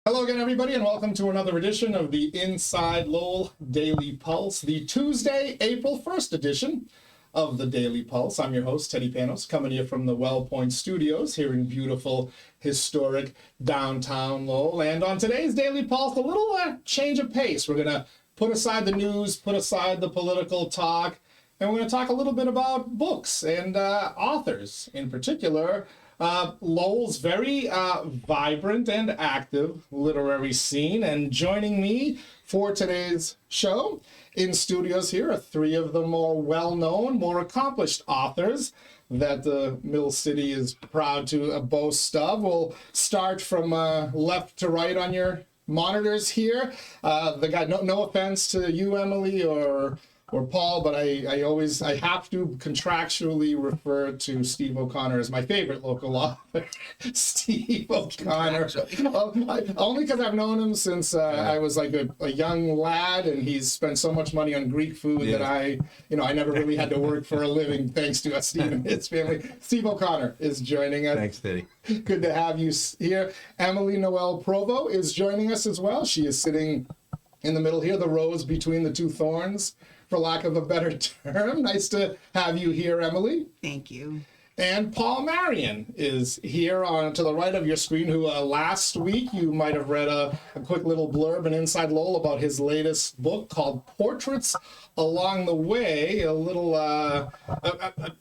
Hello again, everybody, and welcome to another edition of the Inside Lowell Daily Pulse, the Tuesday, April 1st edition of the Daily Pulse. I'm your host, Teddy Panos, coming to you from the Well Point Studios here in beautiful, historic downtown Lowell. And on today's Daily Pulse, a little change of pace. We're going to put aside the news, put aside the political talk, and we're going to talk a little bit about books and authors in particular. Lowell's very vibrant and active literary scene. And joining me for today's show in studios here are three of the more well-known, more accomplished authors that the Mill City is proud to boast of. We'll start from left to right on your monitors here. The guy, no offense to you, Emilie, or Paul, but I have to contractually refer to Steve O'Connor as my favorite local author. Steve O'Connor. Only because I've known him since I was like a young lad, and he's spent so much money on Greek food that I never really had to work for a living thanks to Steve and his family. Steve O'Connor is joining us. Thanks, Teddy. Good to have you here. Emilie Noelle Provost is joining us as well. She is sitting in the middle here, the rose between the two thorns, for lack of a better term. Nice to have you here, Emilie. Thank you. And Paul Marion is here on to the right of your screen, who last week you might have read a quick little blurb in Inside Lowell about his latest book called Portraits Along the Way, a little,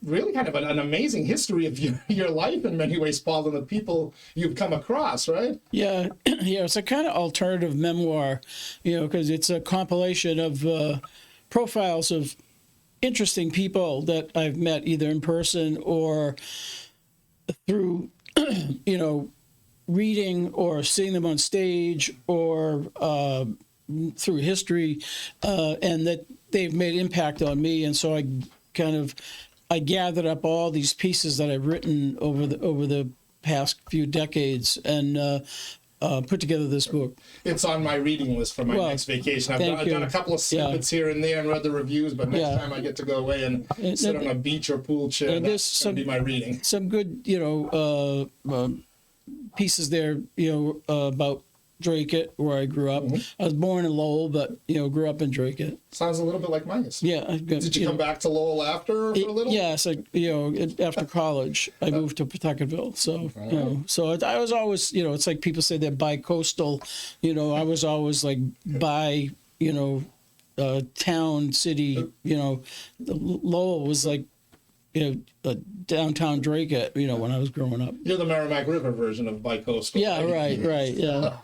really kind of an amazing history of your life in many ways, Paul, and the people you've come across, right? Yeah, it's a kind of alternative memoir, because it's a compilation of profiles of interesting people that I've met either in person or through, reading or seeing them on stage or through history, and that they've made impact on me. And so I gathered up all these pieces that I've written over the past few decades and put together this book. It's on my reading list for my next vacation. I've done a couple of snippets here and there and read the reviews, but next time I get to go away and sit on a beach or pool chair, that's going to be my reading. Some good, pieces there, about Drake, where I grew up. I was born in Lowell, but, grew up in Drake. Sounds a little bit like minus. Yeah. Did you come back to Lowell after for a little? Yes. After college, I moved to Pawtuckettville. So, so I was always, it's like people say they're bi-coastal. I was always like bi, town, city, Lowell was like, downtown Drake, when I was growing up. You're the Merrimack River version of bi-coastal. Yeah, right, yeah.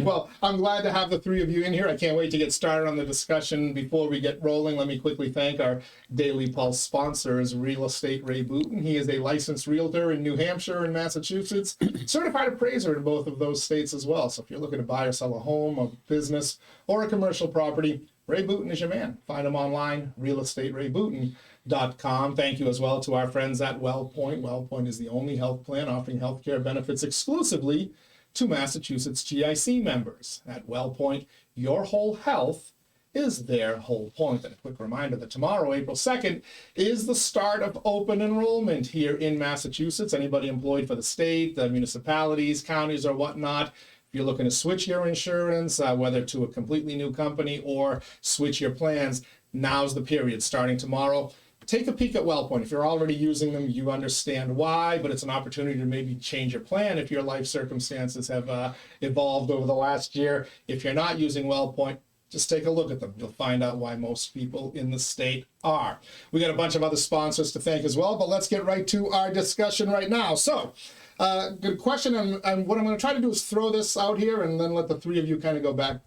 Well, I'm glad to have the three of you in here. I can't wait to get started on the discussion. Before we get rolling, let me quickly thank our Daily Pulse sponsors, Real Estate Ray Booten. He is a licensed realtor in New Hampshire and Massachusetts, certified appraiser in both of those states as well. So if you're looking to buy or sell a home, a business, or a commercial property, Ray Booten is your man. Find him online, realestaterayBooten.com. Thank you as well to our friends at Well Point. Well Point is the only health plan offering healthcare benefits exclusively to Massachusetts GIC members. At Well Point, your whole health is their whole point. And a quick reminder that tomorrow, April 2nd, is the start of open enrollment here in Massachusetts. Anybody employed for the state, the municipalities, counties, or whatnot, if you're looking to switch your insurance, whether to a completely new company or switch your plans, now's the period, starting tomorrow. Take a peek at WellPoint. If you're already using them, you understand why, but it's an opportunity to maybe change your plan if your life circumstances have evolved over the last year. If you're not using WellPoint, just take a look at them. You'll find out why most people in the state are. We got a bunch of other sponsors to thank as well, but let's get right to our discussion right now. So, good question, and what I'm going to try to do is throw this out here and then let the three of you kind of go back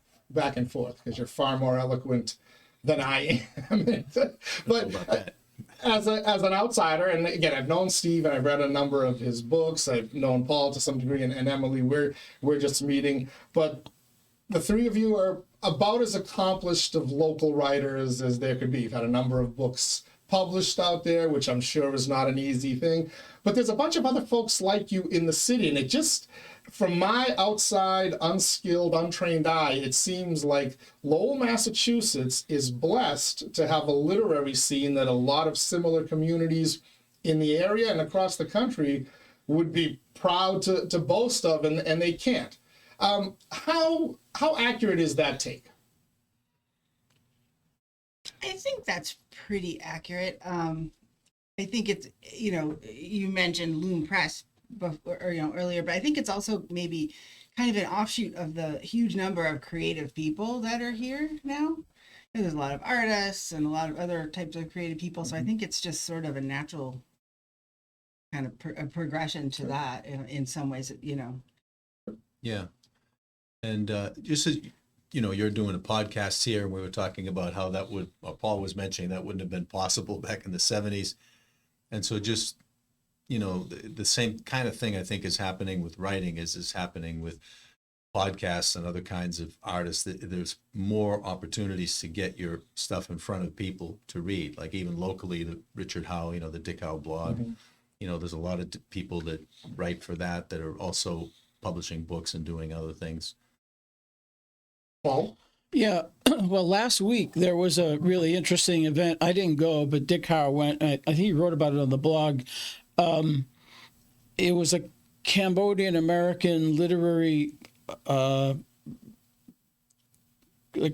and forth, because you're far more eloquent than I am. But as an outsider, and again, I've known Steve and I've read a number of his books. I've known Paul to some degree, and Emilie, we're just meeting. But the three of you are about as accomplished of local writers as there could be. You've had a number of books published out there, which I'm sure is not an easy thing. But there's a bunch of other folks like you in the city, and it just, from my outside, unskilled, untrained eye, it seems like Lowell, Massachusetts is blessed to have a literary scene that a lot of similar communities in the area and across the country would be proud to boast of, and they can't. How accurate is that take? I think that's pretty accurate. I think it's, you mentioned Loom Press before, or, earlier, but I think it's also maybe kind of an offshoot of the huge number of creative people that are here now. And there's a lot of artists and a lot of other types of creative people. So I think it's just sort of a natural kind of a progression to that in some ways, Yeah. And just as, you're doing a podcast here, and we were talking about how that would, Paul was mentioning that wouldn't have been possible back in the 70s. And so just, the same kind of thing I think is happening with writing is happening with podcasts and other kinds of artists. There's more opportunities to get your stuff in front of people to read, like even locally, the Richard Howe, the 𝐃𝐚𝐢𝐥𝐲 blog. There's a lot of people that write for that are also publishing books and doing other things. Paul? Yeah, well, last week there was a really interesting event. I didn't go, but Dick Howe went. I think he wrote about it on the blog. It was a Cambodian American literary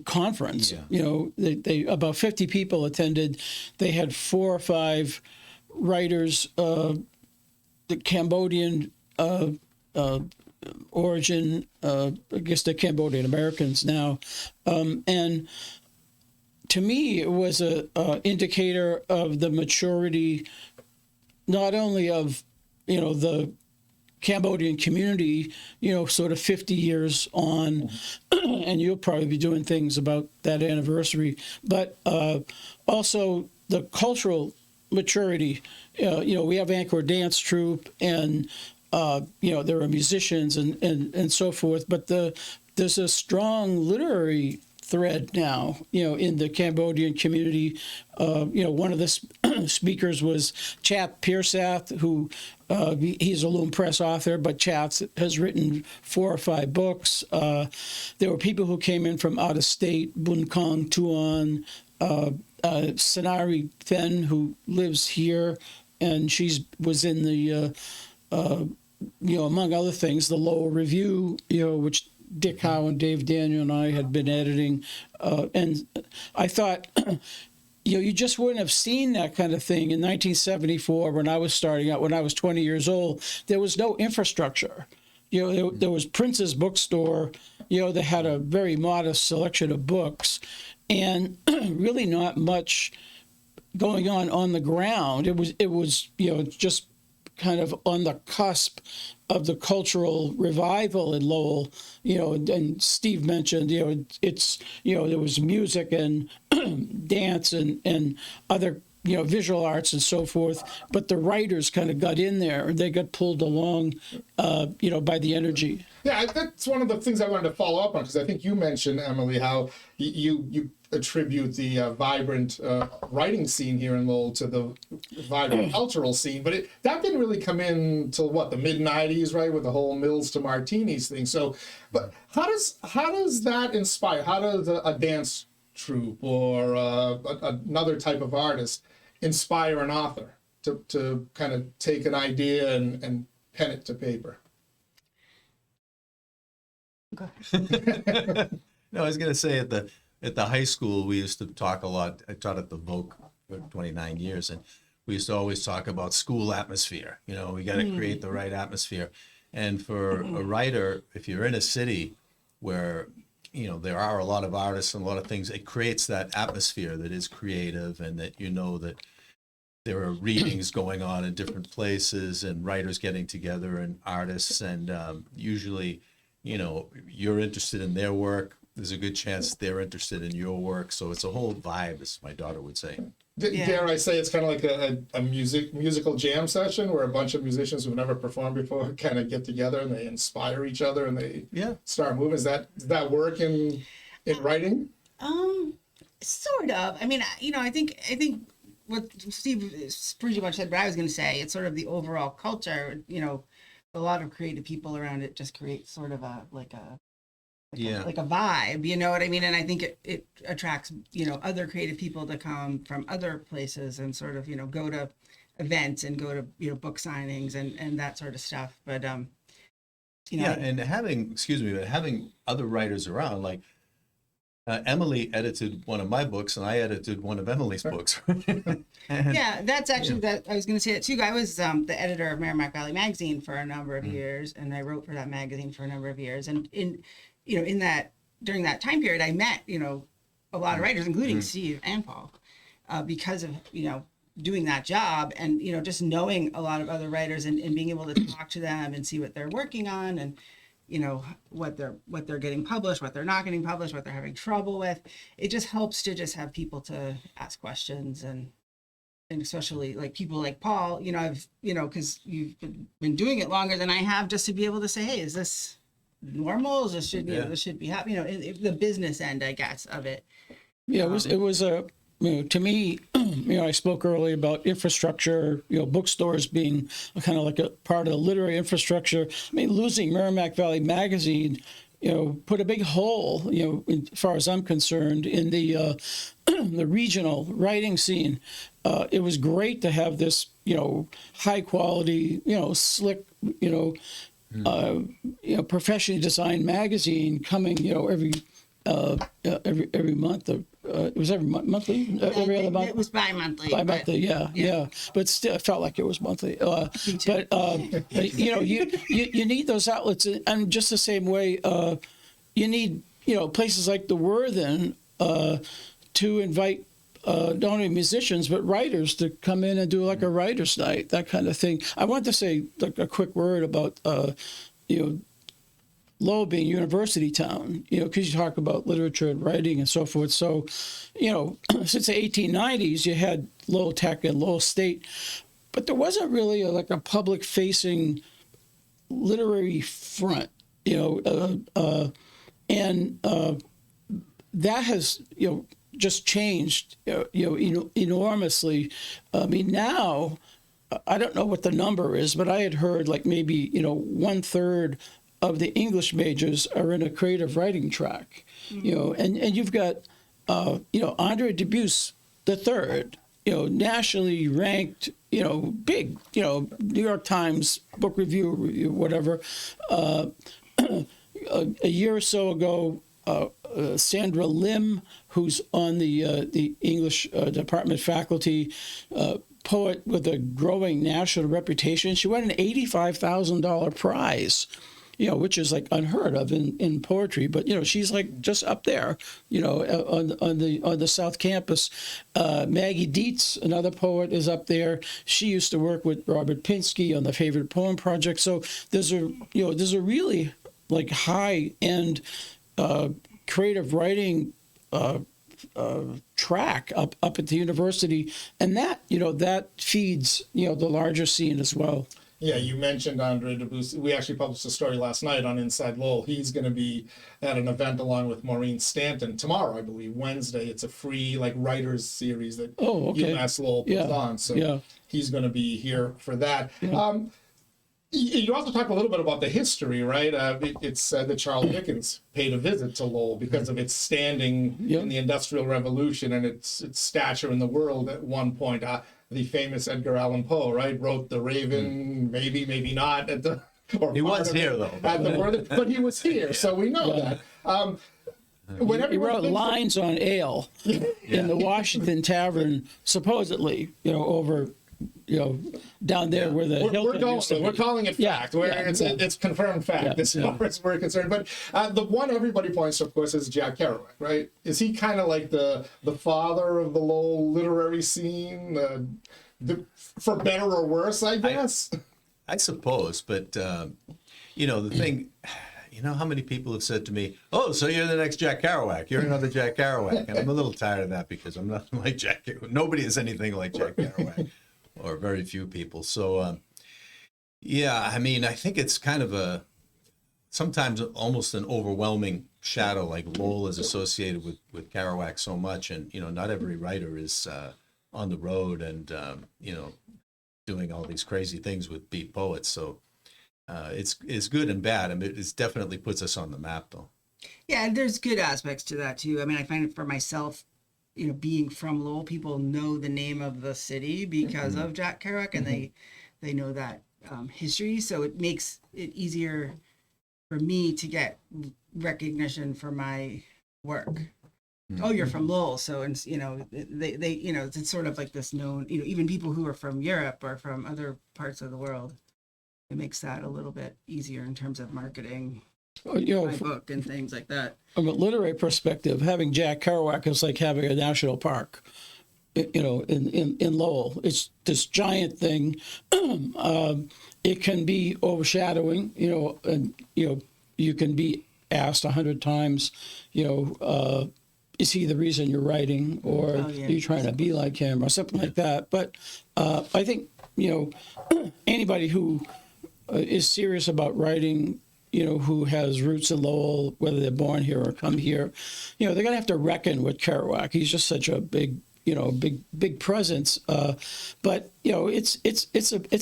conference. Yeah. They about 50 people attended. They had 4 or 5 writers, the Cambodian origin, I guess they're Cambodian Americans now, and to me it was a indicator of the maturity, not only of the Cambodian community, sort of 50 years on, and you'll probably be doing things about that anniversary, but also the cultural maturity. We have Anchor Dance Troupe, and there are musicians and so forth, but there's a strong literary thread now, in the Cambodian community. One of the speakers was Chat Pearsath, who he's a Loom Press author, but Chat has written 4 or 5 books. There were people who came in from out of state, Bunkong Tuan, Sanari Then, who lives here, and was in the among other things, the Lowell Review, which Dick Howe and Dave Daniel and I had been editing. And I thought, you just wouldn't have seen that kind of thing in 1974 when I was starting out, when I was 20 years old. There was no infrastructure. There was Prince's Bookstore, that had a very modest selection of books, and really not much going on the ground. It was just kind of on the cusp of the cultural revival in Lowell, and Steve mentioned, it's, there was music and dance and other, visual arts and so forth, but the writers kind of got in there. They got pulled along, by the energy. Yeah, that's one of the things I wanted to follow up on, because I think you mentioned, Emilie, how you attribute the vibrant writing scene here in Lowell to the vibrant cultural scene, but that didn't really come in till the mid-90s, right, with the whole Mills to Martinis thing. So, but how does that inspire? How does a dance troupe or another type of artist inspire an author to kind of take an idea and pen it to paper? No, I was going to say at the high school, we used to talk a lot. I taught at the Voc for 29 years, and we used to always talk about school atmosphere. We got to create the right atmosphere. And for a writer, if you're in a city where, there are a lot of artists and a lot of things, it creates that atmosphere that is creative, and that that there are readings going on in different places and writers getting together and artists, and usually, you're interested in their work. There's a good chance they're interested in your work. So it's a whole vibe, as my daughter would say. Dare I say it's kind of like a musical jam session where a bunch of musicians who've never performed before kind of get together and they inspire each other and they start moving. Does that work in writing? Sort of. I mean, I think what Steve pretty much said, what I was going to say, it's sort of the overall culture, a lot of creative people around it just create sort of like a vibe, you know what I mean? And I think it attracts, other creative people to come from other places and sort of, go to events and go to, book signings and that sort of stuff. But you know, Yeah, and having other writers around, like Emily edited one of my books, and I edited one of Emily's books. And, yeah, that's actually that I was going to say that too. I was the editor of Merrimack Valley Magazine for a number of years, and I wrote for that magazine for a number of years. And in that during that time period, I met a lot of writers, including Steve and Paul, because of doing that job, and just knowing a lot of other writers and being able to talk to them and see what they're working on, and what they're getting published, what they're not getting published, what they're having trouble with. It just helps to just have people to ask questions, and especially like people like Paul, I've because you've been doing it longer than I have, just to be able to say, hey, is this normal? Is this this should be happening? The business end, I guess, of it. Yeah, it was a to me, I spoke earlier about infrastructure, bookstores being kind of like a part of the literary infrastructure. I mean, losing Merrimack Valley Magazine, put a big hole, as far as I'm concerned, in the the regional writing scene. It was great to have this, high quality, slick, professionally designed magazine coming, every month. It was every monthly, every other month. It was bi-monthly. Bi-monthly, yeah. But still, it felt like it was monthly. But you need those outlets, and just the same way, you need places like the Worthen to invite not only musicians but writers to come in and do like a writers' night, that kind of thing. I want to say like a quick word about Lowell being university town, because you talk about literature and writing and so forth. So, since the 1890s, you had Lowell Tech and Lowell State, but there wasn't really like a public-facing literary front, and that has, just changed, enormously. I mean, now, I don't know what the number is, but I had heard like maybe, 1/3 of the English majors are in a creative writing track, and you've got, Andre Dubus III, nationally ranked, big, New York Times book review, whatever. A year or so ago, Sandra Lim, who's on the English department faculty, poet with a growing national reputation, she won an $85,000 prize. Which is like unheard of in poetry, but she's like just up there, on the South Campus. Maggie Dietz, another poet, is up there. She used to work with Robert Pinsky on the Favorite Poem Project. So there's a really like high end creative writing track up at the university, and that that feeds the larger scene as well. Yeah, you mentioned Andre Dubus. We actually published a story last night on InsideLowell. He's going to be at an event along with Maureen Stanton tomorrow, I believe, Wednesday. It's a free writers series that UMass Lowell puts on. So he's going to be here for that. Yeah. You also talked a little bit about the history, right? It's said that Charles Dickens paid a visit to Lowell because of its standing in the Industrial Revolution and its stature in the world at one point. The famous Edgar Allan Poe, right, wrote The Raven, maybe not at the. Or he was here though, but he was here, so we know that. He wrote lines on ale in the Washington Tavern, supposedly, over. Down there where the Hilton used to be. We're calling it fact. It's confirmed fact as far as we're concerned. But the one everybody points to, of course, is Jack Kerouac, right? Is he kind of like the father of the Lowell literary scene, for better or worse, I guess? I suppose, but the thing. How many people have said to me, "Oh, so you're the next Jack Kerouac? You're another Jack Kerouac," and I'm a little tired of that because I'm not like Jack. Nobody is anything like Jack Kerouac. Or very few people. So, I think it's kind of sometimes almost an overwhelming shadow, like Lowell is associated with Kerouac so much. And, not every writer is on the road and, doing all these crazy things with beat poets. So it's good and bad. I mean, it definitely puts us on the map, though. Yeah, there's good aspects to that, too. I mean, I find it for myself, being from Lowell, people know the name of the city because of Jack Kerouac, and they know that history. So it makes it easier for me to get recognition for my work. Oh, you're from Lowell, so, and you know, they you know, it's sort of like this known, you know, even people who are from Europe or from other parts of the world, it makes that a little bit easier in terms of marketing You know, my book and things like that. from a literary perspective, having Jack Kerouac is like having a national park. You know, in Lowell, it's this giant thing. It can be overshadowing. You know, and you know, you can be asked 100 times. You know, is he the reason you're writing, or Oh, yeah. are you trying to be like him, or something like that? But I think, you know, anybody who is serious about writing, you know, who has roots in Lowell, whether they're born here or come here, you know, they're gonna have to reckon with Kerouac. He's just such a big, you know, big presence. But you know, it's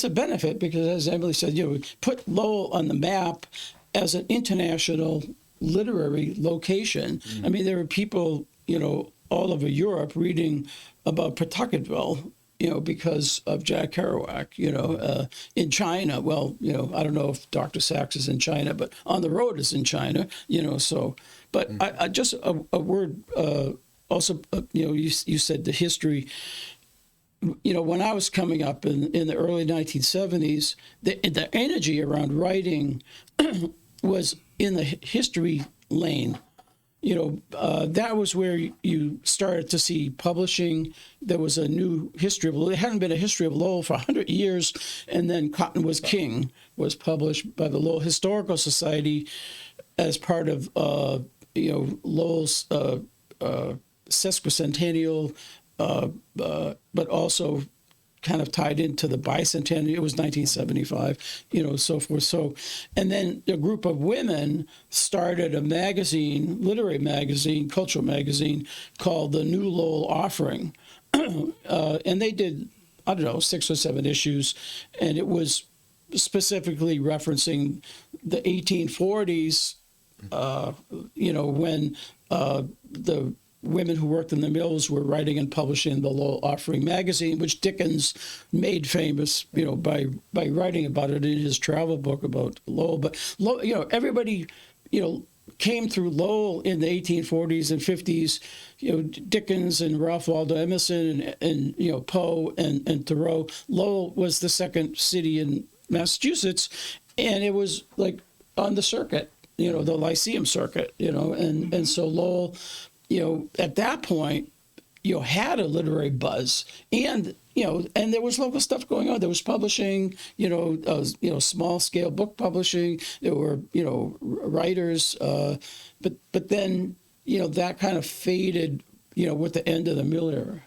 a benefit because, as Emilie said, you know, put Lowell on the map as an international literary location. I mean, there are people, you know, all over Europe reading about Pawtucketville, you know, because of Jack Kerouac. You know, in China, well, you know, I don't know if Dr. Sachs is in China, but On the Road is in China. You know, so. But I just a word. Also, you know, you said the history. You know, when I was coming up in the early 1970s, the energy around writing was in the history lane. You know, that was where you started to see publishing. There was a new history of Lowell. There hadn't been a history of Lowell for 100 years, and then Cotton Was King was published by the Lowell Historical Society as part of, you know, Lowell's sesquicentennial, but also kind of tied into the bicentennial. It was 1975, you know, so forth. So, and then a group of women started a magazine, literary magazine, cultural magazine called the New Lowell Offering. And they did, I don't know, 6 or 7 issues. And it was specifically referencing the 1840s, you know, when the women who worked in the mills were writing and publishing the Lowell Offering magazine, which Dickens made famous, you know, by writing about it in his travel book about Lowell. But, you know, everybody, you know, came through Lowell in the 1840s and 50s, you know, Dickens and Ralph Waldo Emerson and you know, Poe and Thoreau. Lowell was the second city in Massachusetts, and it was like on the circuit, you know, the Lyceum circuit, you know, and so Lowell, you know, at that point, you know, had a literary buzz, and you know, and there was local stuff going on. There was publishing, you know, small scale book publishing. There were, you know, writers, but then, you know, that kind of faded, you know, with the end of the mill era.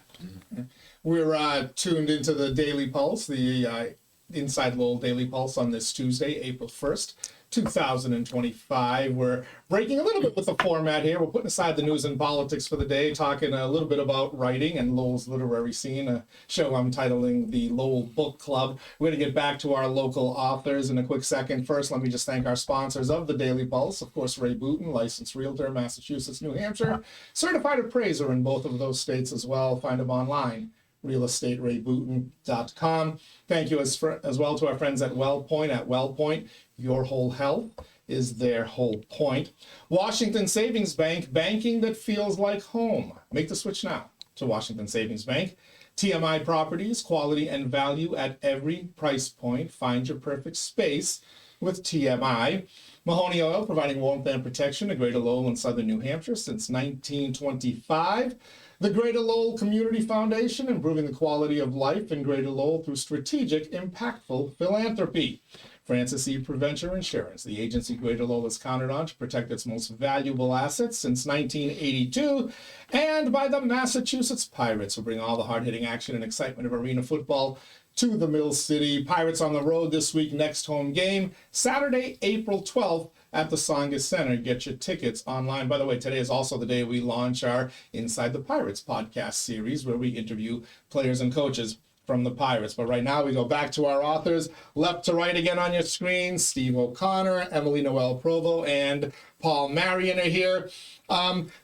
We're tuned into the Daily Pulse, the Inside Lowell Daily Pulse on this Tuesday, April 1st. 2025. We're breaking a little bit with the format here. We're putting aside the news and politics for the day, talking a little bit about writing and Lowell's literary scene, a show I'm titling the Lowell Book Club. We're going to get back to our local authors in a quick second. First, let me just thank our sponsors of the Daily Pulse. Of course, Ray Booten, licensed realtor, Massachusetts, New Hampshire, certified appraiser in both of those states as well. Find him online, realestaterayBooten.com. Thank you as well to our friends at WellPoint. At WellPoint, your whole health is their whole point. Washington Savings Bank, banking that feels like home. Make the switch now to Washington Savings Bank. TMI Properties, quality and value at every price point. Find your perfect space with TMI. Mahoney Oil, providing warmth and protection to Greater Lowell and Southern New Hampshire since 1925. The Greater Lowell Community Foundation, improving the quality of life in Greater Lowell through strategic, impactful philanthropy. Francis E. Preventure Insurance, the agency Greater Lowell has counted on to protect its most valuable assets since 1982. And by the Massachusetts Pirates, who bring all the hard-hitting action and excitement of arena football to the Mill City. Pirates on the road this week, next home game, Saturday, April 12th at the Tsongas Center. Get your tickets online. By the way, today is also the day we launch our Inside the Pirates podcast series, where we interview players and coaches from the Pirates. But right now we go back to our authors. Left to right again on your screen, Steve O'Connor, Emilie Noelle Provost, and Paul Marion are here.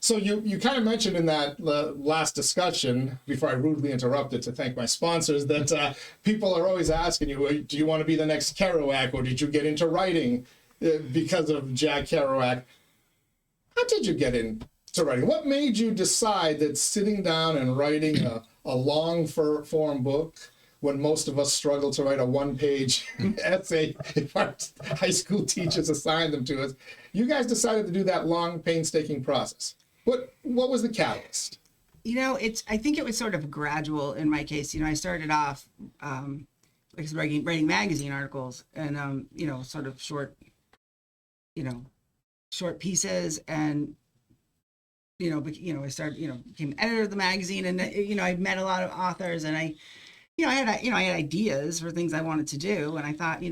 So you kind of mentioned in that last discussion, before I rudely interrupted to thank my sponsors, that people are always asking you, do you want to be the next Kerouac, or did you get into writing because of 𝐃𝐚𝐢𝐥𝐲. How did you get into writing? What made you decide that sitting down and writing a long form book, when most of us struggle to write a one-page essay if our high school teachers assign them to us, you guys decided to do that long, painstaking process? What was the catalyst? I think it was sort of gradual in my case. I started off like writing magazine articles and sort of short pieces, and I started became editor of the magazine, and I met a lot of authors, and I had ideas for things I wanted to do, and I thought,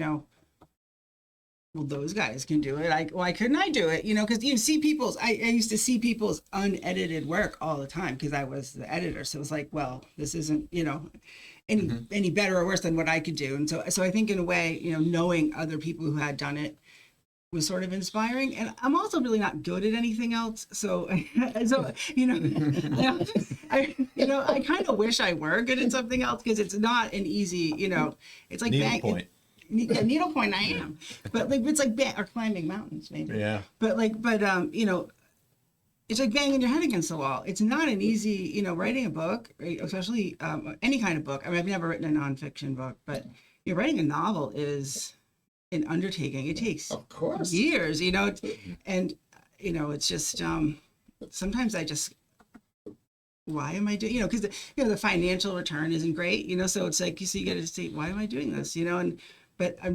well, those guys can do it. Why couldn't I do it? Because you see I used to see people's unedited work all the time because I was the editor. So it was like, well, this isn't, any better or worse than what I could do. And so I think in a way, knowing other people who had done it was sort of inspiring. And I'm also really not good at anything else. So I kind of wish I were good at something else, because it's not an easy, it's like Needlepoint. Needlepoint I am, but it's like or climbing mountains maybe. Yeah. But it's like banging your head against the wall. It's not an easy, writing a book, especially any kind of book. I mean, I've never written a nonfiction book, but writing a novel is an undertaking. It takes, of course, years, and it's just sometimes I just, why am I doing, because the financial return isn't great, so it's like, so you got to say, why am I doing this, but I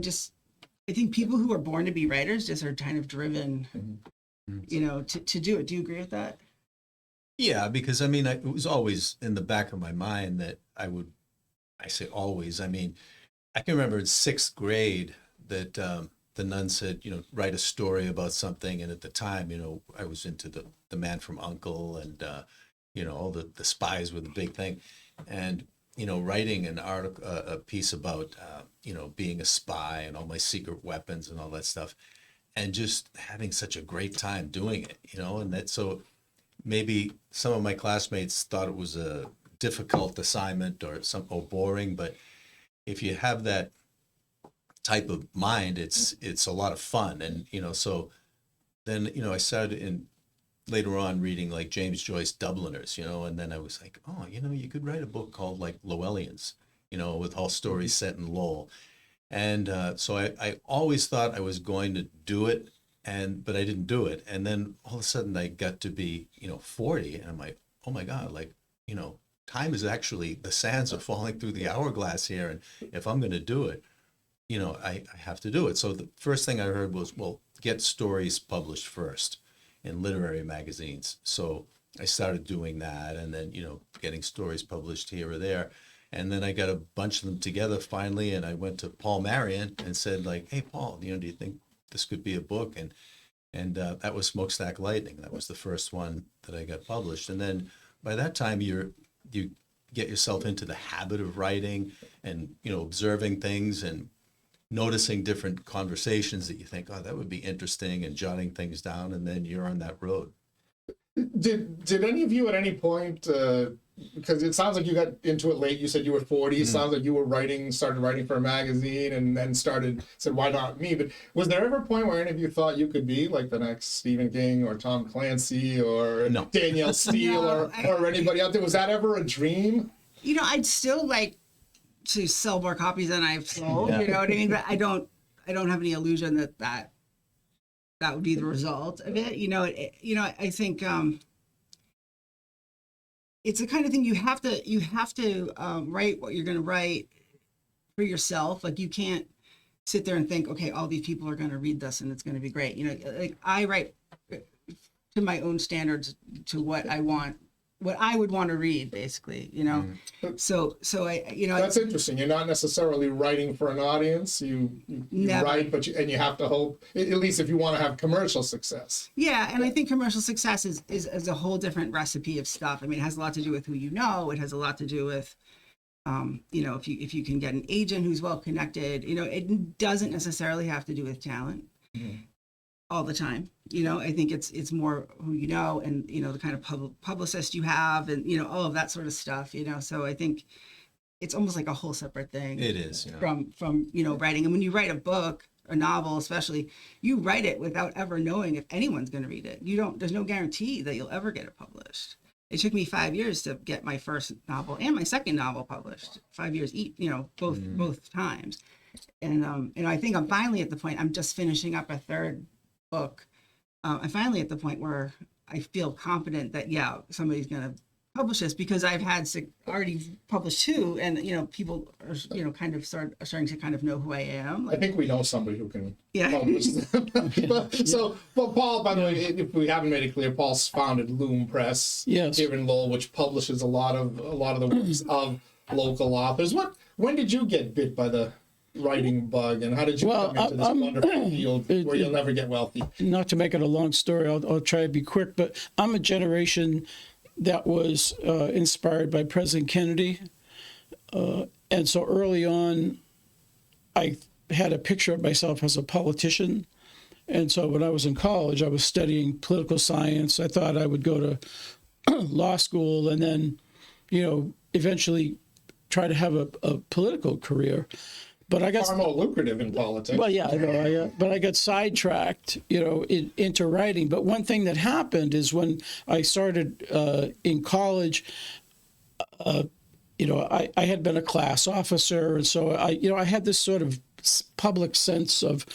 think people who are born to be writers just are kind of driven, to do it. Do you agree with that? Yeah, because it was always in the back of my mind that I say always, I can remember in 6th grade that the nun said, write a story about something. And at the time, I was into the Man from U.N.C.L.E. and, all the spies were the big thing. And, writing an article, a piece about, being a spy and all my secret weapons and all that stuff, and just having such a great time doing it, and that, so maybe some of my classmates thought it was a difficult assignment or boring, but if you have that type of mind, it's a lot of fun. And, so then, I started later on reading like James Joyce Dubliners, and then I was like, oh, you could write a book called like Lowellians, with all stories set in Lowell. And so I always thought I was going to do it, but I didn't do it. And then all of a sudden I got to be, 40, and I'm like, oh my God, like, time is actually, the sands are falling through the hourglass here. And if I'm going to do it, I have to do it. So the first thing I heard was, well, get stories published first in literary magazines. So I started doing that, and then, getting stories published here or there. And then I got a bunch of them together finally, and I went to Paul Marion and said, like, hey, Paul, do you think this could be a book? And that was Smokestack Lightning. That was the first one that I got published. And then by that time, you get yourself into the habit of writing and, observing things and noticing different conversations that you think, oh, that would be interesting, and jotting things down, and then you're on that road. Did any of you at any point, because it sounds like you got into it late, you said you were 40, it sounds like you were started writing for a magazine and then said, why not me? But was there ever a point where any of you thought you could be like the next Stephen King or Tom Clancy or No. Danielle Steele or anybody out there? Was that ever a dream? I'd still like to sell more copies than I've sold, Yeah. you know what I mean? But I don't have any illusion that would be the result of it. I think it's the kind of thing you have to write what you're going to write for yourself. Like, you can't sit there and think, okay, all these people are going to read this and it's going to be great. Like, I write to my own standards, to what I want, what I would want to read, basically, So I, That's interesting. You're not necessarily writing for an audience. You write, but you have to hope, at least if you want to have commercial success. Yeah, and I think commercial success is a whole different recipe of stuff. I mean, it has a lot to do with who you know. It has a lot to do with, if you can get an agent who's well connected. It doesn't necessarily have to do with talent all the time. I think it's more who you know, and the kind of publicist you have, and all of that sort of stuff. So I think it's almost like a whole separate thing. It is, from writing. And when you write a book a novel, especially, you write it without ever knowing if anyone's going to read it. There's no guarantee that you'll ever get it published. It took me 5 years to get my first novel and my second novel published. 5 years each, both times. And I think I'm finally at the point, I'm just finishing up a third book. I'm finally at the point where I feel confident that, somebody's going to publish this, because I've had already published 2, and people are starting to kind of know who I am. I think we know somebody who can Yeah. publish them. But Paul, by the way, if we haven't made it clear, Paul's founded Loom Press here in Lowell, which publishes a lot of the works of local authors. When did you get bit by the writing bug, and how did you come into this wonderful field where you'll never get wealthy? Not to make it a long story, I'll try to be quick, but I'm a generation that was inspired by President Kennedy. And so early on, I had a picture of myself as a politician. And so when I was in college, I was studying political science. I thought I would go to law school and then, eventually try to have a political career. But I got far more lucrative in politics. Well, yeah, I know. But I got sidetracked, into writing. But one thing that happened is when I started in college, I had been a class officer, and so I had this sort of public sense of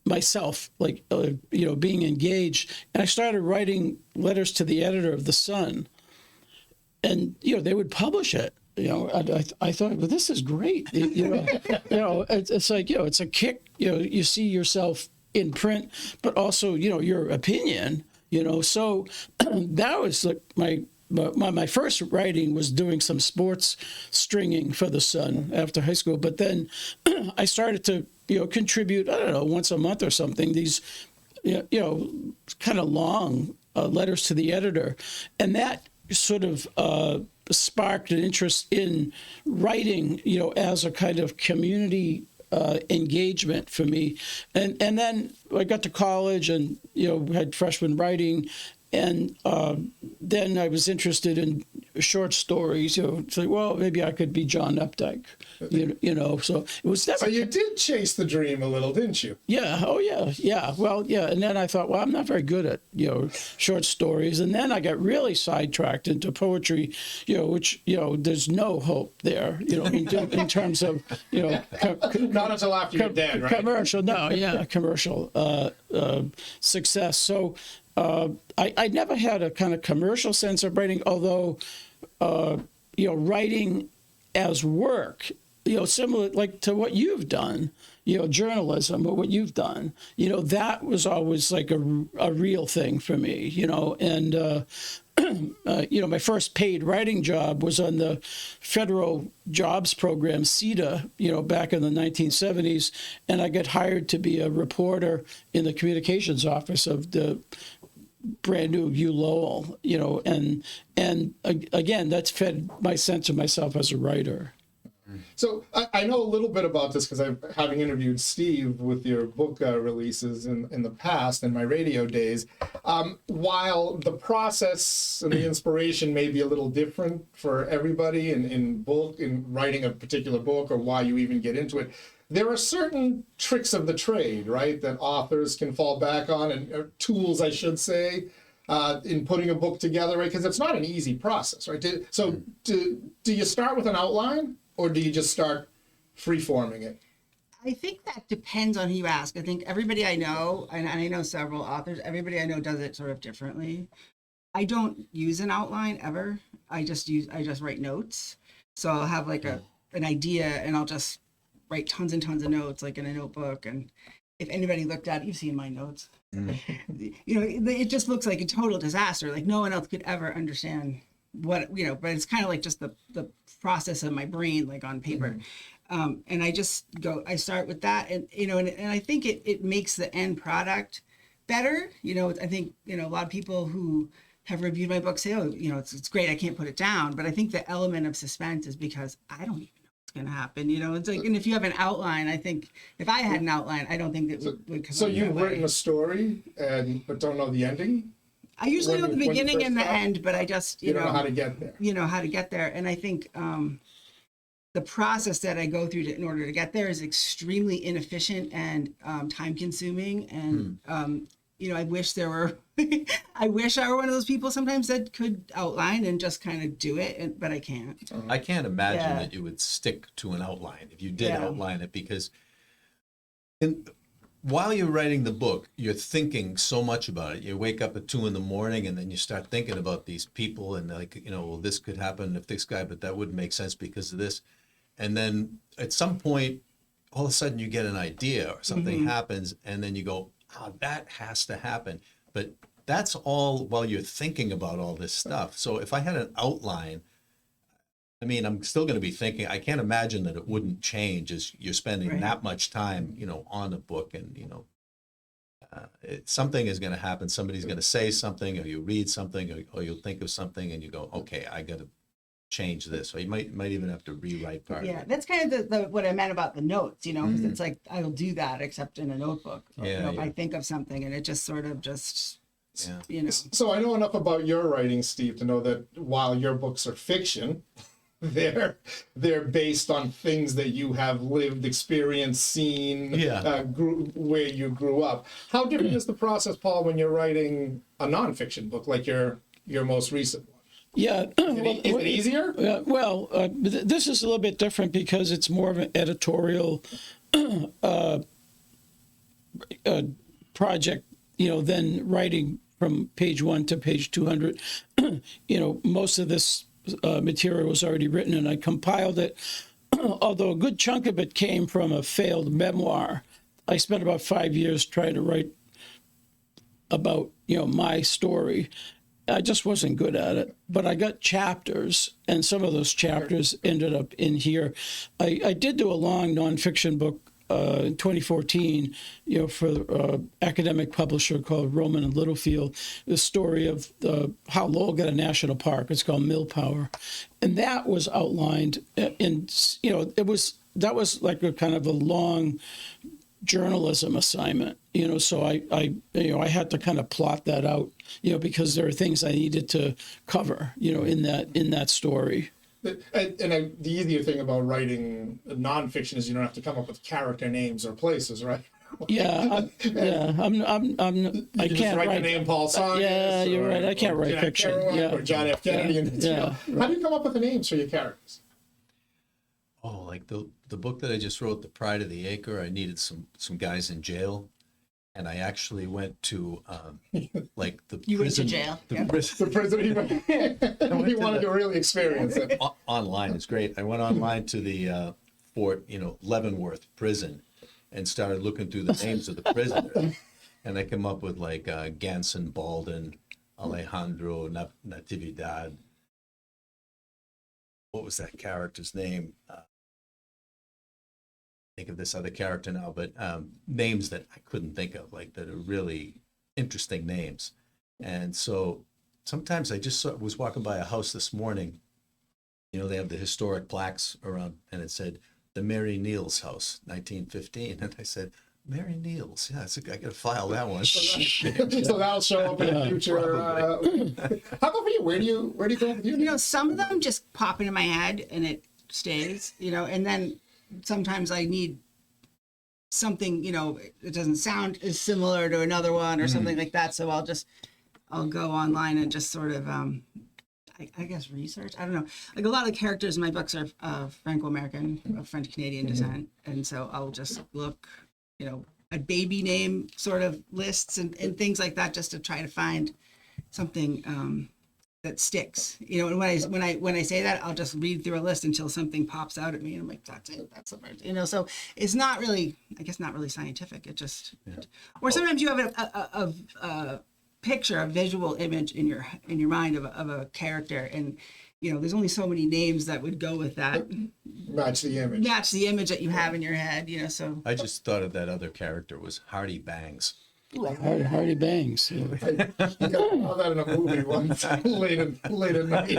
myself, like being engaged, and I started writing letters to the editor of the Sun, and they would publish it. I thought, well, this is great. It's like, it's a kick. You see yourself in print, but also, your opinion. So that was like my first writing was doing some sports stringing for the Sun after high school. But then I started to, contribute, I don't know, once a month or something, these, kind of long letters to the editor. And that sort of sparked an interest in writing, as a kind of community engagement for me. And then I got to college and, had freshman writing. And then I was interested in short stories, it's like, well, maybe I could be John Updike, so it was never. So you did chase the dream a little, didn't you? Yeah. Oh, yeah. Yeah. Well, yeah. And then I thought, well, I'm not very good at, short stories. And then I got really sidetracked into poetry, which, there's no hope there, in terms of, Not until after you're dead, right? Commercial success. So I never had a kind of commercial sense of writing, although, writing as work, similar like to what you've done, journalism or what you've done, that was always like a real thing for me, and, my first paid writing job was on the federal jobs program, CETA, back in the 1970s. And I got hired to be a reporter in the communications office of the brand new Lowell, and again, that's fed my sense of myself as a writer. So I know a little bit about this because having interviewed Steve with your book releases in the past in my radio days. While the process and the inspiration may be a little different for everybody in writing a particular book or why you even get into it, there are certain tricks of the trade, right, that authors can fall back on, and tools, I should say, in putting a book together, right? Because it's not an easy process, right? Do you start with an outline, or do you just start free-forming it? I think that depends on who you ask. I think everybody I know, and I know several authors, everybody I know does it sort of differently. I don't use an outline ever. I just write notes. So I'll have like an idea, and I'll just write tons and tons of notes, like in a notebook. And if anybody looked at it, you've seen my notes. It just looks like a total disaster. Like no one else could ever understand what, but it's kind of like just the process of my brain, like on paper. And I start with that, and I think it makes the end product better. I think, a lot of people who have reviewed my book say, oh, it's great, I can't put it down. But I think the element of suspense is because I don't even know what's going to happen. It's like, and if you have an outline, I think if I had an outline, I don't think that would come So out you've that way. written a story but don't know the ending? I usually know the when you beginning first and the start? end, but I just, You don't know how to get there. how to get there. And I think the process that I go through in order to get there is extremely inefficient and time consuming. And, I wish there were, I wish I were one of those people sometimes that could outline and just kind of do it, but I can't. I can't imagine Yeah. that you would stick to an outline if you did Yeah. outline it, because while you're writing the book, you're thinking so much about it. You wake up at 2 a.m. and then you start thinking about these people and well, this could happen if this guy, but that wouldn't make sense because of this. And then at some point, all of a sudden you get an idea or something happens, and then you go, that has to happen. But that's all while you're thinking about all this stuff. So if I had an outline, I mean, I'm still going to be thinking. I can't imagine that it wouldn't change as you're spending Right. that much time, on a book, and something is going to happen. Somebody's going to say something, or you read something, or you'll think of something, and you go, okay, I got to change this, or you might even have to rewrite part of Yeah, it. that's kind of the what I meant about the notes, because it's like I'll do that except in a notebook. Yeah, If I yeah. think of something and it just sort of just, Yeah. So I know enough about your writing, Steve, to know that while your books are fiction, they're based on things that you have lived, experienced, seen, Yeah. where you grew up. How different is the process, Paul, when you're writing a nonfiction book like your most recent one? Yeah. Is it easier? This is a little bit different because it's more of an editorial project, than writing from page 1 to page 200. Most of this material was already written, and I compiled it. Although a good chunk of it came from a failed memoir. I spent about 5 years trying to write about, my story. I just wasn't good at it, but I got chapters, and some of those chapters ended up in here. I did do a long nonfiction book in 2014, for an academic publisher called Rowman and Littlefield, the story of how Lowell got a national park. It's called Mill Power, and that was outlined in, that was like a kind of a long journalism assignment, so I had to kind of plot that out, because there are things I needed to cover, in that story. The easier thing about writing nonfiction is you don't have to come up with character names or places, right? Yeah, I You just can't write write. the name Paul Saunders. Yeah, you're or- right. I can't or write Jack fiction. Kerouac Yeah. or John F. Kennedy. Yeah. How do you come up with the names for your characters? Oh, like the book that I just wrote, The Pride of the Acre, I needed some guys in jail. And I actually went to like the You went to prison, jail, the yeah. prison The president, he wanted to really experience it. online is great. I went online to the Fort, Leavenworth prison, and started looking through the names of the prisoners, and I came up with like Ganson, Baldwin, Alejandro, Natividad. What was that character's name? Think of this other character now, but names that I couldn't think of, like that are really interesting names. And so sometimes I just was walking by a house this morning. They have the historic plaques around, and it said the Mary Neal's house, 1915. And I said, Mary Neal's, yeah, I got to file that one. So that'll show up in the future. How about for you? Where do you go with your some of them just pop into my head and it stays, and then sometimes I need something, it doesn't sound as similar to another one or something like that. So I'll go online and just sort of, I guess research. I don't know. Like a lot of characters in my books are Franco-American, of French-Canadian descent. And so I'll just look, at baby name sort of lists and things like that, just to try to find something, that sticks, and when I say that, I'll just read through a list until something pops out at me, and I'm like, that's it, that's the word, so it's not really, I guess, not really scientific. It just, or sometimes you have a picture, a visual image in your mind of a character, and there's only so many names that would go with that, match the image? match the image that you have in your head, so. I just thought of that other character was Hardy Bangs. Hardy Bangs. You got that in a movie once late at night.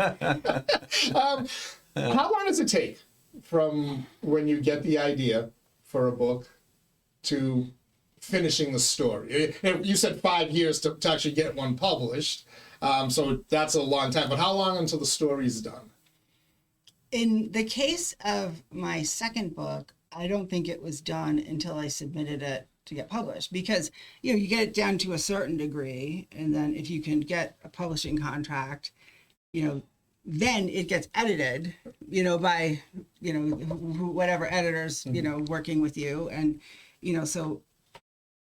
How long does it take from when you get the idea for a book to finishing the story? You said 5 years to actually get one published, so that's a long time. But how long until the story's done? In the case of my second book, I don't think it was done until I submitted it to get published, because you get it down to a certain degree, and then if you can get a publishing contract, then it gets edited, by whatever editors working with you, and so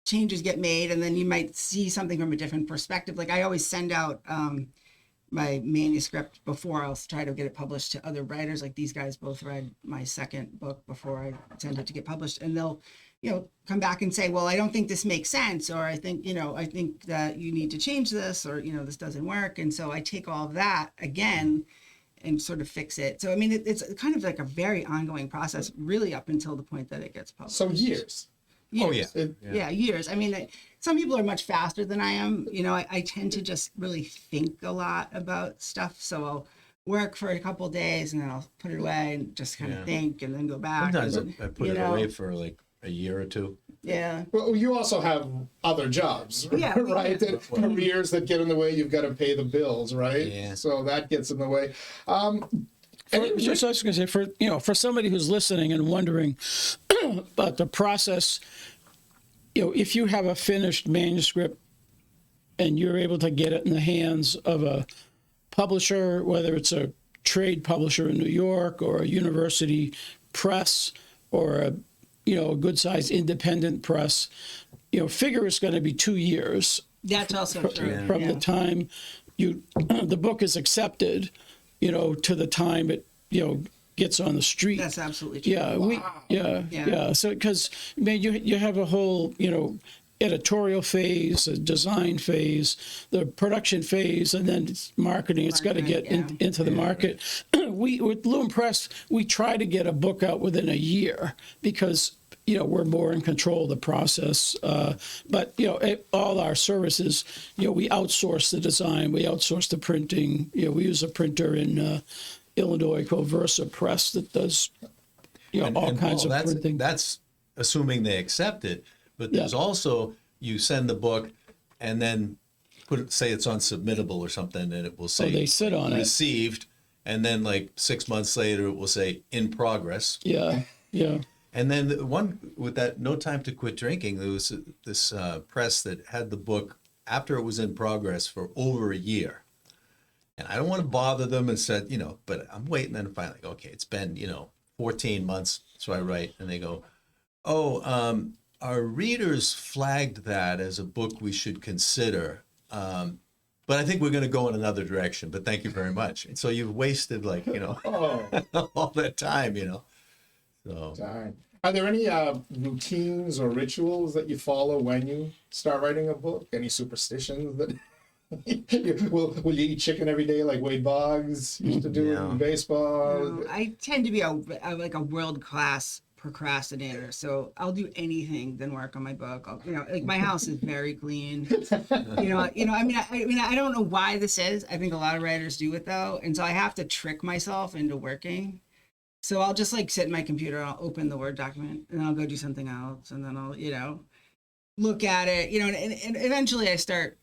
changes get made, and then you might see something from a different perspective. Like I always send out my manuscript before I'll try to get it published to other writers. Like these guys both read my second book before I send it to get published, and they'll come back and say, well, I don't think this makes sense, or I think that you need to change this, or this doesn't work. And so I take all of that again and sort of fix it. So I mean, it's kind of like a very ongoing process, really, up until the point that it gets published. So years. Oh, yeah. Yeah, years. I mean, some people are much faster than I am. I tend to just really think a lot about stuff. So I'll work for a couple of days, and then I'll put it away and just kind of think, and then go back. Sometimes and, I put it away for like a year or two. Yeah. Well, you also have other jobs, Yeah, right? Careers that get in the way. You've got to pay the bills, right? Yeah. So that gets in the way. Just I was going to say, for somebody who's listening and wondering about the process, if you have a finished manuscript and you're able to get it in the hands of a publisher, whether it's a trade publisher in New York or a university press or a good-sized independent press, figure it's going to be 2 years. That's also true. From the time the book is accepted, to the time it, gets on the street. That's absolutely true. Yeah, yeah. So, because you have a whole, editorial phase, a design phase, the production phase, and then it's marketing. It's got to get into the market. We with Loom Press, we try to get a book out within a year because we're more in control of the process. But all our services, we outsource the design, we outsource the printing. We use a printer in Illinois called Versa Press that does all kinds Paul, of printing. That's assuming they accept it. But there's also, you send the book and then say it's on submittable or something, and it will say they sit on it. Received, and then like 6 months later it will say in progress. Yeah. And then the one with that No Time to Quit Drinking, there was this press that had the book after it was in progress for over a year. And I don't want to bother them and said, but I'm waiting. And finally, okay, it's been, 14 months. So I write, and they go, our readers flagged that as a book we should consider. But I think we're going to go in another direction. But thank you very much. And so you've wasted all that time, So. Darn. Are there any routines or rituals that you follow when you start writing a book? Any superstitions that will you eat chicken every day like Wade Boggs used to do in baseball? No, I tend to be a world-class procrastinator, so I'll do anything than work on my book. My house is very clean. I don't know why this is. I think a lot of writers do it though, and so I have to trick myself into working. So I'll just sit in my computer, I'll open the Word document, and I'll go do something else, and then I'll look at it, and eventually I start.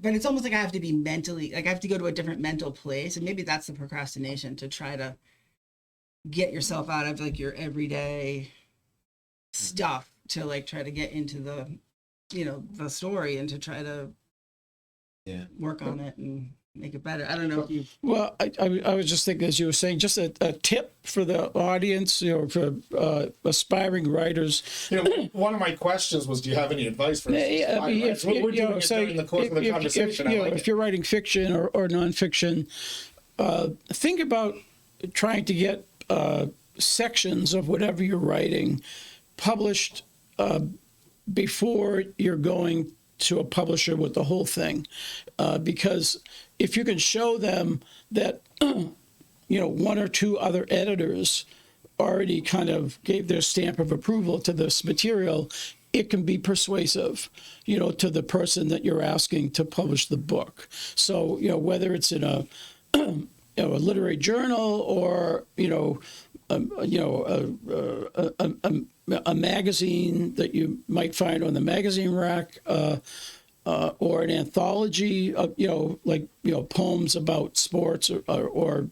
But it's almost like I have to be mentally, I have to go to a different mental place. And maybe that's the procrastination, to try to get yourself out of your everyday stuff to try to get into the, the story, and to try to work on it and make it better. I don't know if you. Well, I was just thinking, as you were saying, just a tip for the audience, for aspiring writers. One of my questions was, do you have any advice for aspiring writers? We're doing it during the course of the conversation. If you're writing fiction or nonfiction, think about trying to get sections of whatever you're writing published before you're going to a publisher with the whole thing, because if you can show them that one or two other editors already kind of gave their stamp of approval to this material, it can be persuasive, to the person that you're asking to publish the book. So whether it's in a literary journal or a magazine that you might find on the magazine rack, or an anthology of, like, poems about sports or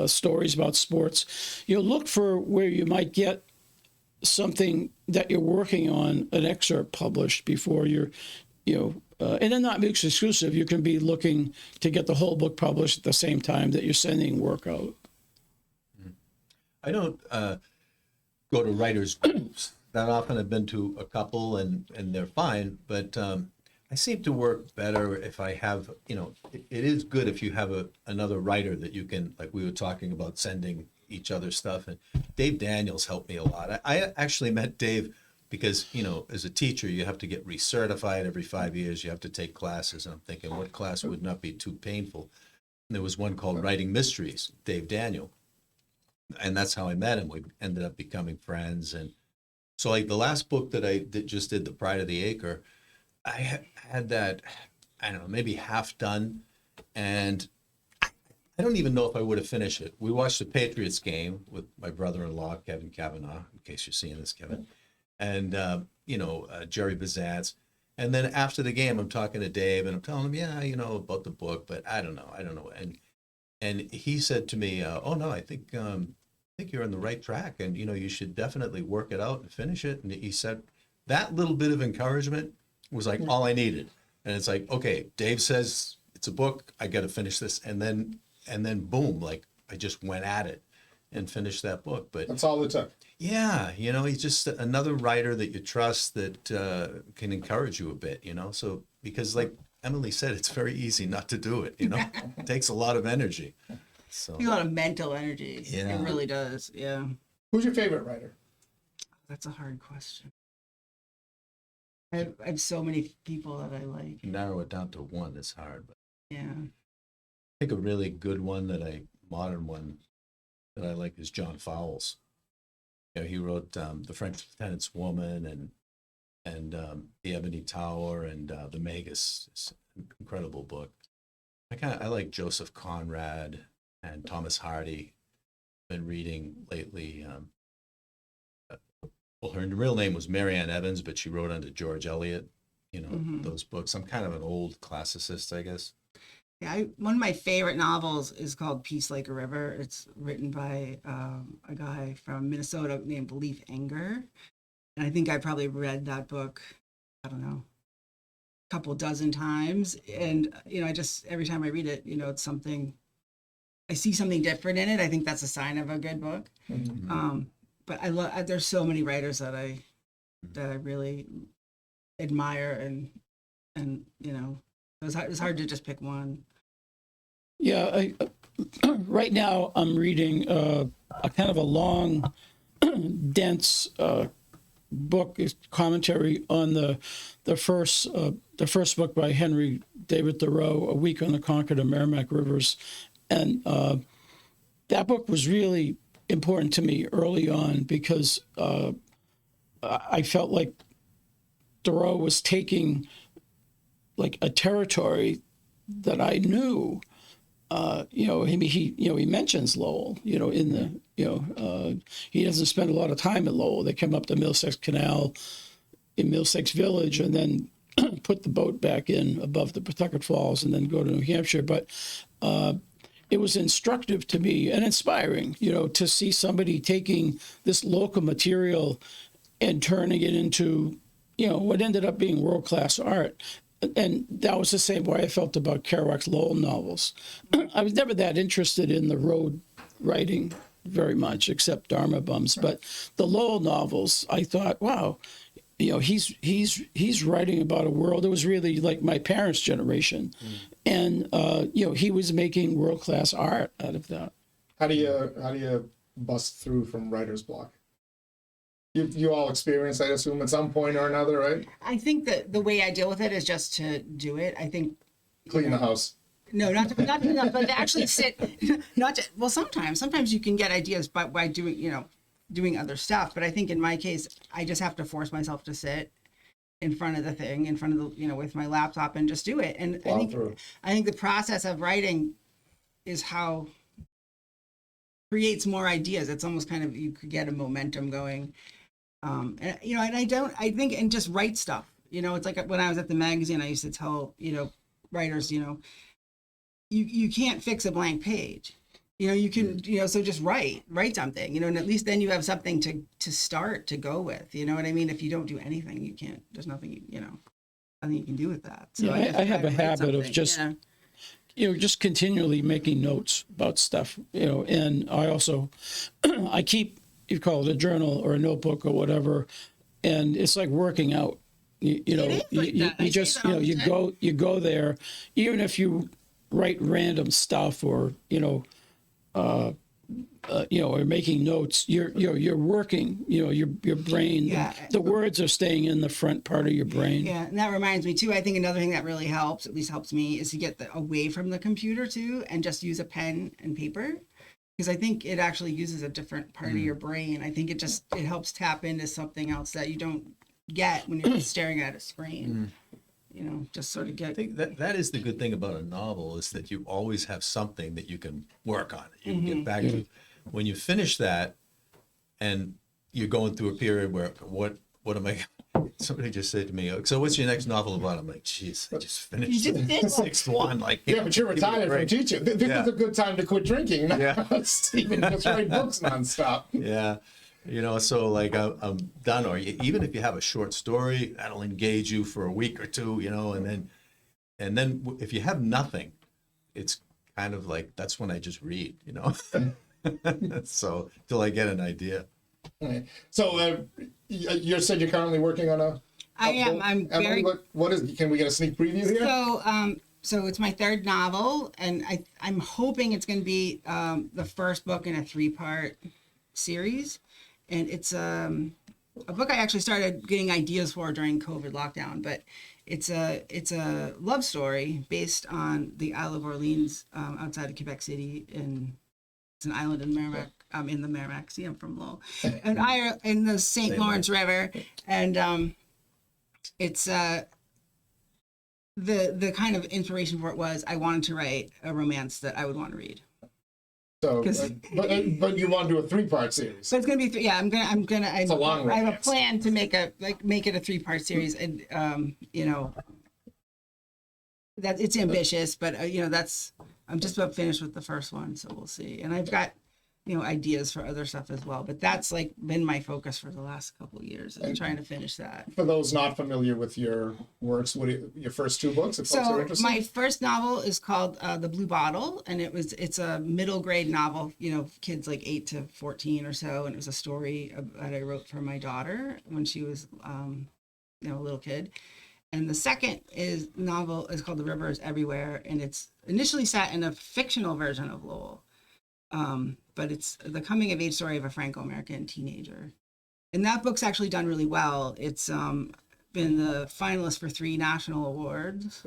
stories about sports. Look for where you might get something that you're working on, an excerpt published before you're, and then not mutually exclusive. You can be looking to get the whole book published at the same time that you're sending work out. I don't go to writers' groups that often. I've been to a couple, and they're fine, but I seem to work better if I have, it is good if you have another writer that you can, like we were talking about, sending each other stuff. And Dave Daniels helped me a lot. I actually met Dave because, as a teacher, you have to get recertified every 5 years. You have to take classes. And I'm thinking, what class would not be too painful? And there was one called Writing Mysteries, Dave Daniel. And that's how I met him. We ended up becoming friends. And so, like, the last book that I just did, The Pride of the Acre, I had that, I don't know, maybe half done. And I don't even know if I would have finished it. We watched the Patriots game with my brother-in-law, 𝐃𝐚𝐢𝐥𝐲, in case you're seeing this, Kevin, and, Jerry Bazantz. And then after the game, I'm talking to Dave, and I'm telling him, yeah, about the book, but I don't know. And he said to me, oh, no, I think you're on the right track, and, you should definitely work it out and finish it. And he said that little bit of encouragement was like all I needed. And it's like, okay, Dave says it's a book, I got to finish this. And then boom, like I just went at it and finished that book. But That's all it took. yeah, he's just another writer that you trust that can encourage you a bit, So, because like Emilie said, it's very easy not to do it, It takes a lot of energy. So A lot of mental energy. Yeah. It really does. Yeah. Who's your favorite writer? That's a hard question. I have so many people that I like. narrow it down to one is hard, but Yeah. I think a really good one modern one that I like is John Fowles. He wrote The French Lieutenant's Woman and The Ebony Tower and The Magus. It's an incredible book. I like Joseph Conrad and Thomas Hardy. Been reading lately. Well, her real name was Marianne Evans, but she wrote under George Eliot. Those books. I'm kind of an old classicist, I guess. Yeah, one of my favorite novels is called Peace Like a River. It's written by a guy from Minnesota named Leif Enger. And I think I probably read that book, I don't know, a couple dozen times. And, I just, every time I read it, it's something, I see something different in it. I think that's a sign of a good book. Mm-hmm. But there's so many writers that I really admire and it's hard to just pick one. Yeah, right now I'm reading a kind of a long, dense book, commentary on the first book by Henry David Thoreau, A Week on the Concord and Merrimack Rivers, and that book was really important to me early on because I felt like Thoreau was taking like a territory that I knew. He mentions Lowell. In the he doesn't spend a lot of time at Lowell. They come up the Middlesex Canal in Middlesex Village and then put the boat back in above the Pawtucket Falls and then go to New Hampshire. But it was instructive to me and inspiring, to see somebody taking this local material and turning it into, what ended up being world-class art. And that was the same way I felt about Kerouac's Lowell novels. I was never that interested in the road writing very much, except Dharma Bums. But the Lowell novels, I thought, wow, he's writing about a world that was really like my parents' generation, and he was making world-class art out of that. How do you bust through from writer's block? You all experienced, I assume, at some point or another, right? I think that the way I deal with it is just to do it. I think Clean the house. no, not to, but to actually sit. Sometimes you can get ideas by doing doing other stuff. But I think in my case, I just have to force myself to sit in front of the thing, in front of the with my laptop and just do it. And I think the process of writing is how creates more ideas. It's almost kind of, you could get a momentum going. And I think just write stuff. You know, it's like when I was at the magazine, I used to tell, you know, writers, you know, you can't fix a blank page. You know, you can, you know, so just write something, you know, and at least then you have something to start to go with. You know what I mean? If you don't do anything, you can't, there's nothing, you know, nothing you can do with that. So Yeah, just I try have to a write habit of something. just, Yeah. you know, just continually making notes about stuff, you know, and I also, I keep, you call it a journal or a notebook or whatever, and it's like working out. You know, is like that. I you say just, that you know, all the time. you go there, even if you write random stuff or, you know, or making notes, you're working, you know, your brain, Yeah. the words are staying in the front part of your brain. Yeah, and that reminds me too. I think another thing that really helps, at least helps me, is to get away from the computer too, and just use a pen and paper, because I think it actually uses a different part of your brain. I think it helps tap into something else that you don't get when you're just staring at a screen. You know, just sort of I get. think that is the good thing about a novel, is that you always have something that you can work on, you can get back to. When you finish that and you're going through a period where what am I, somebody just said to me, so what's your next novel about? I'm like, geez, I just finished You just the did one. sixth one. Like, Yeah, but you're give me a retired from break. teaching. This Yeah. is a good time to quit drinking. Now, Yeah. Stephen just write books nonstop. Yeah. You know, so like I'm done, or even if you have a short story, that'll engage you for a week or two, you know, and then if you have nothing, it's kind of like, that's when I just read, you know. So till I get an idea. Right. So you said you're currently working on a. I am. book. I'm Emily, very. what is? Can we get a sneak preview here? So it's my third novel, and I'm hoping it's going to be the first book in a 3-part series, and it's a book I actually started getting ideas for during COVID lockdown, but it's a love story based on the Isle of Orleans outside of Quebec City, and it's an island in Merrimack. In the Merrimack Sea. I'm from Lowell, and in the St. Lawrence River, and it's the kind of inspiration for it was I wanted to write a romance that I would want to read. So, but you want to do a 3-part series? So it's gonna be yeah. I'm gonna. It's a long I have a romance. plan to make it a 3-part series, and you know that it's ambitious, but you know I'm just about finished with the first one, so we'll see. And I've got ideas for other stuff as well, but that's like been my focus for the last couple of years, is trying to finish that. For those not familiar with your works, your first 2 books, if folks are So interested? my first novel is called The Blue Bottle, and it's a middle grade novel, kids like 8 to 14 or so, and it was a story that I wrote for my daughter when she was a little kid. And the second novel is called The River is Everywhere, and it's initially set in a fictional version of Lowell, but it's the coming of age story of a Franco-American teenager. And that book's actually done really well. It's been the finalist for 3 national awards,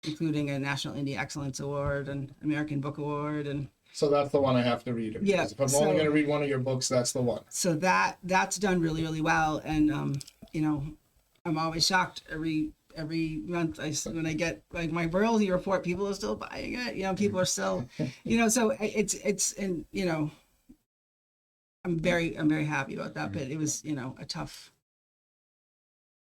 including a National Indie Excellence Award and American Book Award. And So that's the one I have to read. Yeah, If I'm only going to read one of your books, that's the one. so that's done really, really well. And I'm always shocked every month when I get like my royalty report, people are still buying it. People are still, so it's and I'm very happy about that. But it was a tough.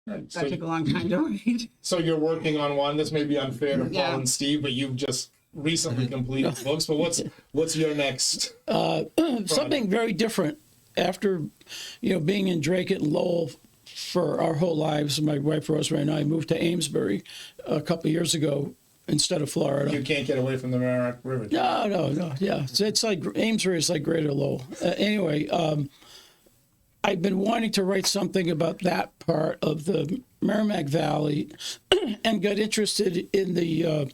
Right. That took a long time to read. So you're working on one. This may be unfair to Paul Yeah. and Steve, but you've just recently completed books. But what's your next? Something very different. After, being in Drake and Lowell for our whole lives, my wife Rosemary and I moved to Amesbury a couple of years ago instead of Florida. You can't get away from the Merrimack River. No. Yeah, so it's like Amesbury is like Greater Lowell. Anyway, I've been wanting to write something about that part of the Merrimack Valley, and got interested in the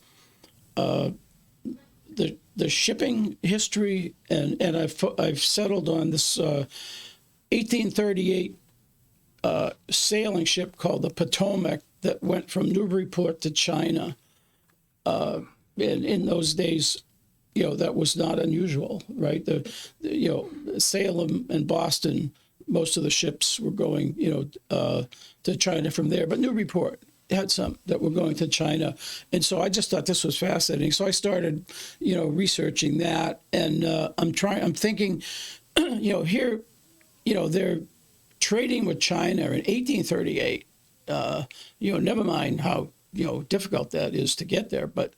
shipping history, and I've settled on this 1838 sailing ship called the Potomac that went from Newburyport to China. In those days, that was not unusual, right? Salem and Boston, most of the ships were going, to China from there, but Newburyport had some that were going to China. And so I just thought this was fascinating. So I started, researching that, and I'm thinking, here, they're trading with China in 1838, Never mind how difficult that is to get there. But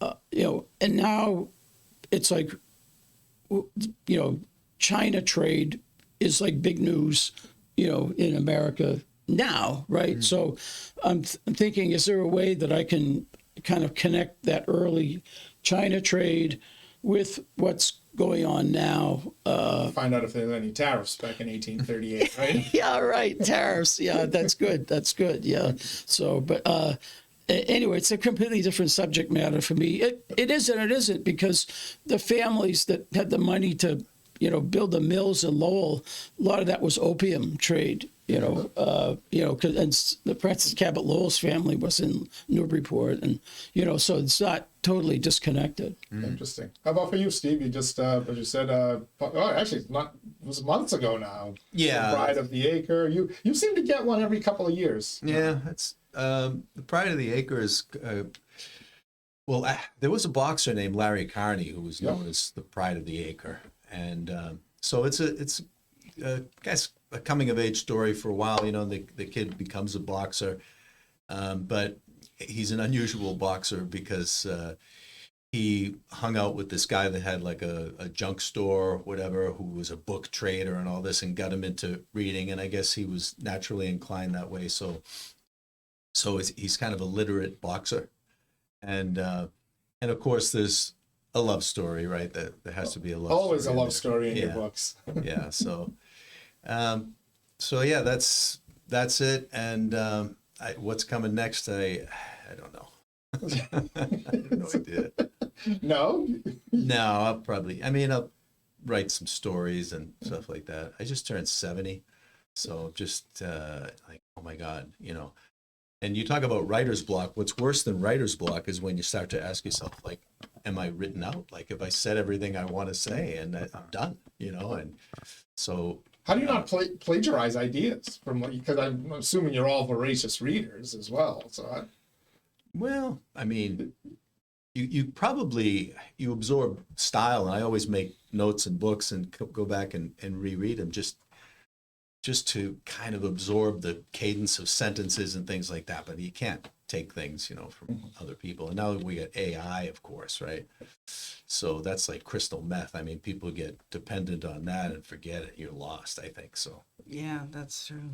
and now it's like China trade is like big news, in America now, right? Mm-hmm. So I'm thinking, is there a way that I can kind of connect that early China trade with what's going on now? Find out if there's any tariffs back in 1838, right? Yeah, right. Tariffs. Yeah, that's good. That's good. Yeah. So, but anyway, it's a completely different subject matter for me. It is and it isn't, because the families that had the money to, build the mills in Lowell, a lot of that was opium trade. And the Francis Cabot Lowell's family was in Newburyport, and so it's not totally disconnected. Interesting. How about for you, Steve? You just, as you said, actually, it was months ago now. Yeah. The Pride of the Acre. You seem to get one every couple of years. Yeah, it's the Pride of the Acre is. There was a boxer named Larry Carney who was known as the Pride of the Acre, and so it's I guess a coming of age story for a while. The kid becomes a boxer, but he's an unusual boxer because he hung out with this guy that had like a junk store or whatever, who was a book trader and all this, and got him into reading. And I guess he was naturally inclined that way. So he's kind of a literate boxer. And of course there's a love story, right? There has to be a love story. Always a love story in your books. Yeah. So yeah, that's it. And what's coming next? I don't know. I have no idea. No? No, I'll write some stories and stuff like that. I just turned 70. So just like, oh my God, And you talk about writer's block. What's worse than writer's block is when you start to ask yourself, like, am I written out? Like, have I said everything I want to say and I'm done, And so. How do you not plagiarize ideas from because I'm assuming you're all voracious readers as well. So Well, you probably, you absorb style, and I always make notes in books and go back and reread them just to kind of absorb the cadence of sentences and things like that. But you can't take things, from other people. And now we got AI, of course, right? So that's like crystal meth. People get dependent on that and forget it. You're lost, I think. So Yeah, that's true.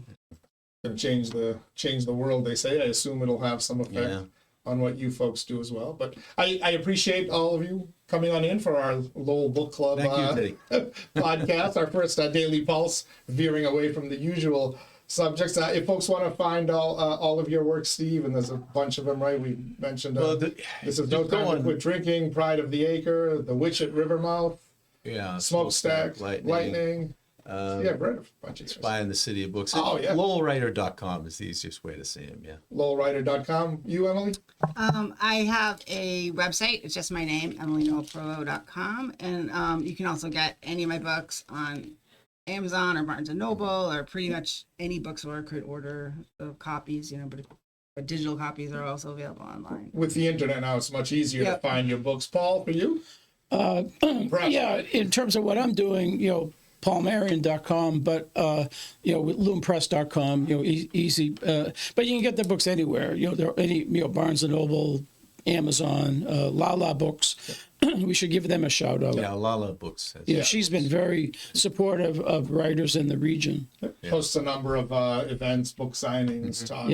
going to change the world, they say. I assume it'll have some effect on what you folks do as well. But I appreciate all of you coming on in for our Lowell Book Club podcast, our first Daily Pulse, veering away from the usual subjects. If folks want to find all of your work, Steve, and there's a bunch of them, right? We mentioned this is No Time to Quit Drinking, Pride of the Acre, The Witch at Rivermouth, Smokestack, Lightning. I've read a bunch of Spy in the City of Books. Lowellwriter.com is the easiest way to see him. Yeah. Lowellwriter.com. You, Emily? I have a website. It's just my name, EmilieNoelleProvo.com. And you can also get any of my books on Amazon or Barnes & Noble, or pretty much any bookstore could order copies, but digital copies are also available online. With the internet now, it's much easier to find your books. Paul, for you? In terms of what I'm doing, paulmarion.com, but with loompress.com, easy. But you can get the books anywhere. There are any Barnes and Noble, Amazon, Lala Books. We should give them a shout out. Yeah, Lala Books. She's been very supportive of writers in the region. Hosts a number of events, book signings, talks,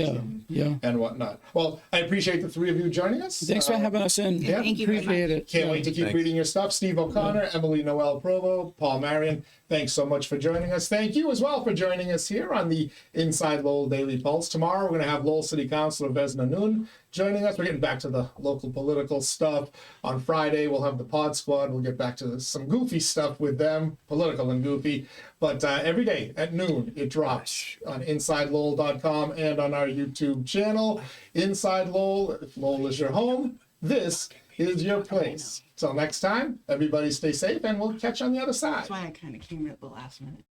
and whatnot. Well, I appreciate the three of you joining us. Thanks for having us in. Thank you. Appreciate it. Can't wait to keep reading your stuff. Steve O'Connor, Emilie Noelle Provo, Paul Marion, thanks so much for joining us. Thank you as well for joining us here on the Inside Lowell Daily Pulse. Tomorrow we're going to have Lowell City Councilor Vesna Noon joining us. We're getting back to the local political stuff. On Friday we'll have the Pod Squad. We'll get back to some goofy stuff with them, political and goofy. But every day at noon it drops on InsideLowell.com and on our YouTube channel. Inside Lowell, if Lowell is your home, this is your place. Till next time, everybody stay safe, and we'll catch you on the other side. That's why I kind of came at the last minute.